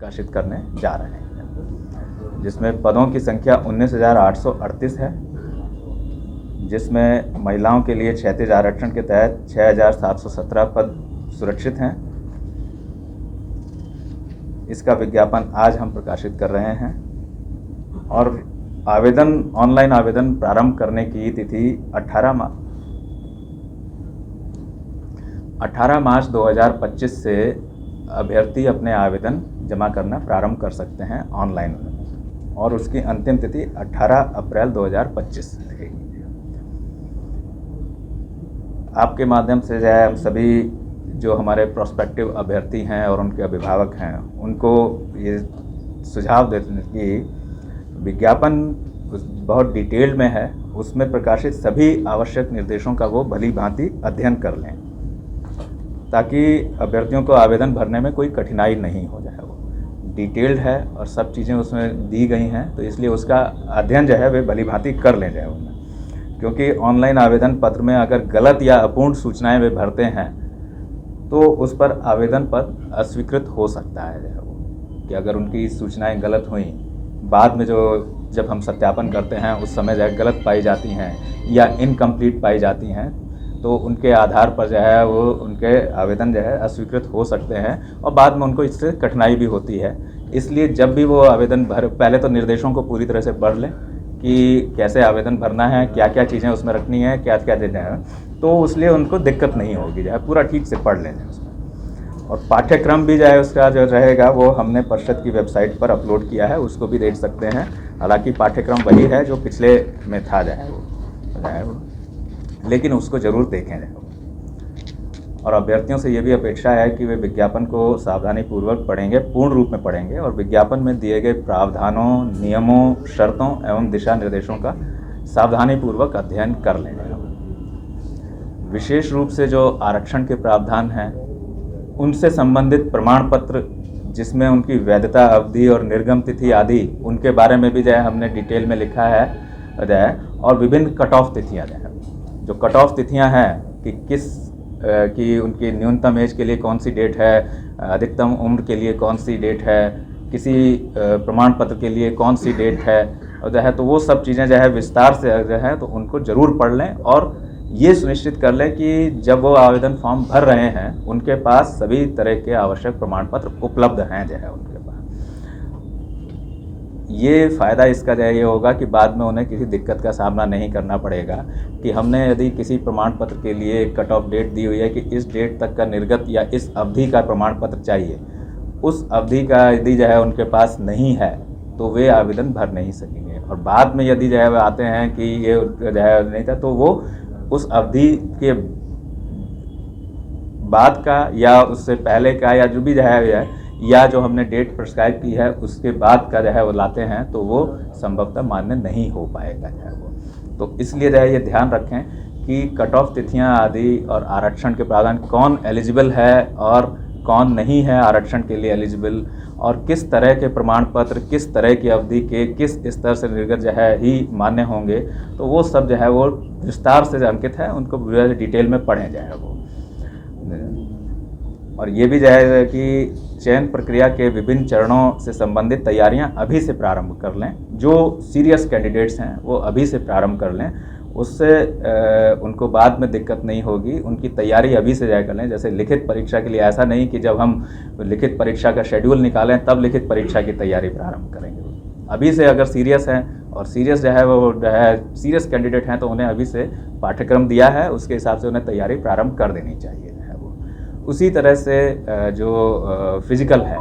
प्रकाशित करने जा रहे हैं, जिसमें पदों की संख्या 19,838 है, जिसमें महिलाओं के लिए क्षैतिज आरक्षण के तहत 6,717 पद सुरक्षित हैं। इसका विज्ञापन आज हम प्रकाशित कर रहे हैं और ऑनलाइन आवेदन प्रारंभ करने की तिथि 18 मार्च 2025 से अभ्यर्थी अपने आवेदन जमा करना प्रारंभ कर सकते हैं ऑनलाइन, और उसकी अंतिम तिथि 18 अप्रैल 2025 रहेगी। आपके माध्यम से जो है हम सभी जो हमारे प्रोस्पेक्टिव अभ्यर्थी हैं और उनके अभिभावक हैं, उनको ये सुझाव देते हैं कि विज्ञापन बहुत डिटेल में है, उसमें प्रकाशित सभी आवश्यक निर्देशों का वो भली भांति अध्ययन कर लें, ताकि अभ्यर्थियों को आवेदन भरने में कोई कठिनाई नहीं हो जाए। वो डिटेल्ड है और सब चीज़ें उसमें दी गई हैं, तो इसलिए उसका अध्ययन जो है वे भली भांति कर लें जाए उनमें, क्योंकि ऑनलाइन आवेदन पत्र में अगर गलत या अपूर्ण सूचनाएं वे भरते हैं तो उस पर आवेदन पत्र अस्वीकृत हो सकता है। वो कि अगर उनकी सूचनाएं गलत हुई, बाद में जब हम सत्यापन करते हैं उस समय जो है गलत पाई जाती हैं या इनकम्प्लीट पाई जाती हैं, तो उनके आधार पर जो है वो उनके आवेदन जो है अस्वीकृत हो सकते हैं और बाद में उनको इससे कठिनाई भी होती है। इसलिए जब भी वो आवेदन पहले तो निर्देशों को पूरी तरह से पढ़ लें कि कैसे आवेदन भरना है, क्या क्या चीज़ें उसमें रखनी है, क्या क्या देना है, तो इसलिए उनको दिक्कत नहीं होगी, जो है पूरा ठीक से पढ़ लें उसमें। और पाठ्यक्रम भी जो है उसका जो रहेगा वो हमने परिषद की वेबसाइट पर अपलोड किया है, उसको भी देख सकते हैं। हालांकि पाठ्यक्रम वही है जो पिछले में था जो है वो, लेकिन उसको ज़रूर देखें जाए। और अभ्यर्थियों से ये भी अपेक्षा है कि वे विज्ञापन को सावधानीपूर्वक पढ़ेंगे, पूर्ण रूप में पढ़ेंगे और विज्ञापन में दिए गए प्रावधानों, नियमों, शर्तों एवं दिशा निर्देशों का सावधानीपूर्वक अध्ययन कर लेंगे। विशेष रूप से जो आरक्षण के प्रावधान हैं उनसे संबंधित प्रमाण पत्र, जिसमें उनकी वैधता अवधि और निर्गम तिथि आदि, उनके बारे में भी जो है हमने डिटेल में लिखा है और विभिन्न कट ऑफ तिथियाँ जो है, जो कट ऑफ तिथियाँ हैं कि उनकी न्यूनतम एज के लिए कौन सी डेट है, अधिकतम उम्र के लिए कौन सी डेट है, किसी प्रमाण पत्र के लिए कौन सी डेट है, जो है तो वो सब चीज़ें जो है विस्तार से जो है तो उनको ज़रूर पढ़ लें और ये सुनिश्चित कर लें कि जब वो आवेदन फॉर्म भर रहे हैं उनके पास सभी तरह के आवश्यक प्रमाण पत्र उपलब्ध हैं जो है उनके पास। ये फ़ायदा इसका जो है ये होगा कि बाद में उन्हें किसी दिक्कत का सामना नहीं करना पड़ेगा कि हमने यदि किसी प्रमाण पत्र के लिए कट ऑफ डेट दी हुई है कि इस डेट तक का निर्गत या इस अवधि का प्रमाण पत्र चाहिए, उस अवधि का यदि जो है उनके पास नहीं है तो वे आवेदन भर नहीं सकेंगे। और बाद में यदि जो है वे आते हैं कि ये जो है नहीं था, तो वो उस अवधि के बाद का या उससे पहले का या जो भी जो है या जो हमने डेट प्रिस्क्राइब की है उसके बाद का जो है वो लाते हैं तो वो संभवतः मान्य नहीं हो पाएगा जो है वो। तो इसलिए जो है ये ध्यान रखें कि कट ऑफ तिथियां आदि और आरक्षण के प्रावधान, कौन एलिजिबल है और कौन नहीं है आरक्षण के लिए एलिजिबल, और किस तरह के प्रमाण पत्र किस तरह की अवधि के किस स्तर से निर्गत जो है ही मान्य होंगे, तो वो सब जो है वो विस्तार से अंकित है, उनको डिटेल में पढ़ें जाए वो। और ये भी जो है कि चयन प्रक्रिया के विभिन्न चरणों से संबंधित तैयारियां अभी से प्रारंभ कर लें। जो सीरियस कैंडिडेट्स हैं वो अभी से प्रारंभ कर लें, उससे उनको बाद में दिक्कत नहीं होगी। उनकी तैयारी अभी से जाए कर लें। जैसे लिखित परीक्षा के लिए ऐसा नहीं कि जब हम लिखित परीक्षा का शेड्यूल निकालें तब लिखित परीक्षा की तैयारी प्रारंभ करेंगे। अभी से अगर सीरियस हैं और सीरियस जो है वो जो है सीरियस कैंडिडेट हैं तो उन्हें अभी से पाठ्यक्रम दिया है, उसके हिसाब से उन्हें तैयारी प्रारंभ कर देनी चाहिए है वो। उसी तरह से जो फिजिकल है,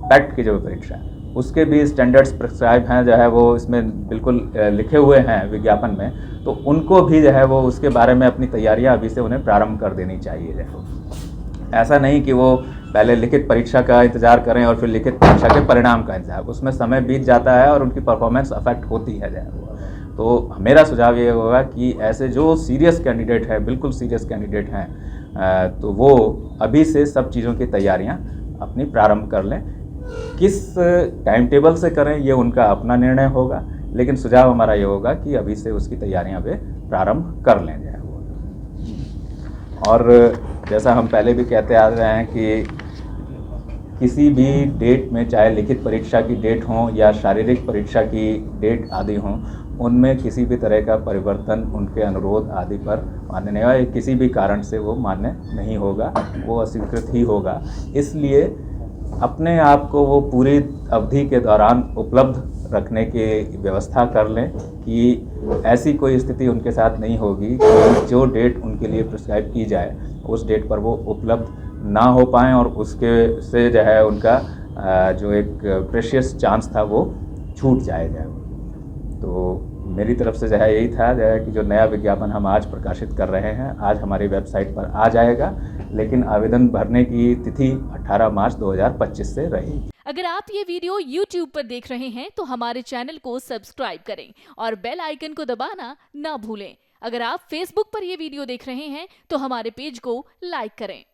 पैक्ट की जो परीक्षा है, उसके भी स्टैंडर्ड्स प्रिस्क्राइब हैं जो है वो इसमें बिल्कुल लिखे हुए हैं विज्ञापन में, तो उनको भी जो है वो उसके बारे में अपनी तैयारियां अभी से उन्हें प्रारंभ कर देनी चाहिए। जो ऐसा नहीं कि वो पहले लिखित परीक्षा का इंतज़ार करें और फिर लिखित परीक्षा के परिणाम का इंतज़ार, उसमें समय बीत जाता है और उनकी परफॉर्मेंस अफेक्ट होती है जो है वो। तो मेरा सुझाव ये होगा कि ऐसे जो सीरियस कैंडिडेट है, बिल्कुल सीरियस कैंडिडेट हैं, तो वो अभी से सब चीज़ों की तैयारियाँ अपनी प्रारंभ कर लें। किस टाइम टेबल से करें ये उनका अपना निर्णय होगा, लेकिन सुझाव हमारा ये होगा कि अभी से उसकी तैयारियां वे प्रारंभ कर लें जाए वो। और जैसा हम पहले भी कहते आ रहे हैं कि किसी भी डेट में, चाहे लिखित परीक्षा की डेट हो या शारीरिक परीक्षा की डेट आदि हों, उनमें किसी भी तरह का परिवर्तन उनके अनुरोध आदि पर मान्य नहीं होगा। किसी भी कारण से वो मान्य नहीं होगा, वो अस्वीकृत ही होगा। इसलिए अपने आप को वो पूरी अवधि के दौरान उपलब्ध रखने की व्यवस्था कर लें कि ऐसी कोई स्थिति उनके साथ नहीं होगी कि जो डेट उनके लिए प्रिस्क्राइब की जाए उस डेट पर वो उपलब्ध ना हो पाएँ और उसके से जो है उनका जो एक प्रेशियस चांस था वो छूट जाए। तो मेरी तरफ से जो है यही था जो है कि जो नया विज्ञापन हम आज प्रकाशित कर रहे हैं, आज हमारी वेबसाइट पर आ जाएगा, लेकिन आवेदन भरने की तिथि 18 मार्च 2025 से रहेगी। अगर आप ये वीडियो YouTube पर देख रहे हैं तो हमारे चैनल को सब्सक्राइब करें और बेल आइकन को दबाना ना भूलें। अगर आप Facebook पर ये वीडियो देख रहे हैं तो हमारे पेज को लाइक करें।